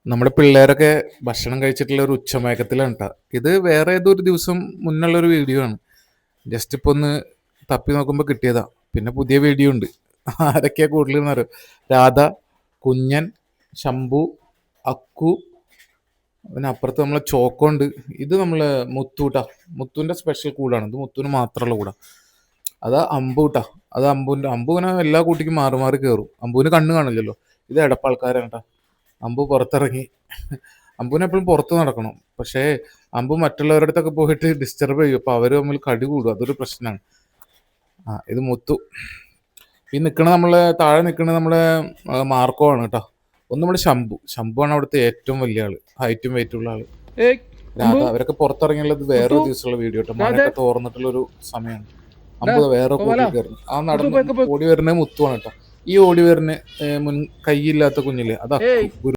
നമ്മുടെ പിള്ളേരൊക്കെ ഭക്ഷണം കഴിച്ചിട്ടുള്ള ഒരു ഉച്ചമയക്കത്തിലാണ് ട്ടാ. ഇത് വേറെ ഏതോ ഒരു ദിവസം മുന്നുള്ളൊരു വീഡിയോ ആണ്. ജസ്റ്റ് ഇപ്പൊ ഒന്ന് തപ്പി നോക്കുമ്പോൾ കിട്ടിയതാ. പിന്നെ പുതിയ വീഡിയോ ഉണ്ട്. ആരൊക്കെയാ കൂടുതലെന്ന് അറിയോ? രാധ, കുഞ്ഞൻ, ശംഭു, അക്കു, പിന്നെ അപ്പുറത്ത് നമ്മളെ ചോക്കോ ഉണ്ട്. ഇത് നമ്മളെ മുത്തൂട്ടാ. മുത്തുവിന്റെ സ്പെഷ്യൽ കൂടാണ്. ഇത് മുത്തുവിന് മാത്രമുള്ള കൂടാ. അതാ അമ്പൂട്ടാ. അത് അമ്പുവിന്റെ അമ്പു ഇങ്ങനെ എല്ലാ കൂട്ടിക്കും മാറി മാറി കയറും. അമ്പുവിന് കണ്ണ് കാണില്ലല്ലോ. ഇത് എടപ്പാൾക്കാരാണ് ട്ടാ. അമ്പു പുറത്തിറങ്ങി. അമ്പുവിന് എപ്പോഴും പുറത്ത് നടക്കണം. പക്ഷേ അമ്പു മറ്റുള്ളവരുടെ അടുത്തൊക്കെ പോയിട്ട് ഡിസ്റ്റർബ് ചെയ്യും. അപ്പൊ അവര് തമ്മിൽ കടി കൂടും. അതൊരു പ്രശ്നമാണ്. ഇത് മുത്തു. ഈ നിൽക്കണ നമ്മളെ താഴെ നിൽക്കണ നമ്മളെ മാർക്കോ ആണ് കേട്ടോ. ഒന്ന് നമ്മുടെ ശംഭു. ശംഭു ആണ് അവിടുത്തെ ഏറ്റവും വലിയ ആള്. ഹൈറ്റും വെയിറ്റും ഉള്ള ആള്. ഏയ് രാധ അമ്പു അവരൊക്കെ പുറത്തിറങ്ങിയുള്ളത് വേറൊരു മുത്തു ദിവസമുള്ള വീഡിയോ കേട്ടോ. രാധേ മഴയൊക്കെ തോർന്നിട്ടുള്ള ഒരു സമയമാണ്. ഡാ അമ്പത് വേറെ കോവാല കൂട്ടിൽ കയറുന്നു. ആ മുത്തു നടന്ന് പോയിക്കോ പോയി ഓടി വരുന്നത് മുത്തുവാണ് കേട്ടോ. ഈ ഓടി വരുന്ന മുൻ കൈയില്ലാത്ത കുഞ്ഞില്ലേ അതാ ഏയ് ഗുരു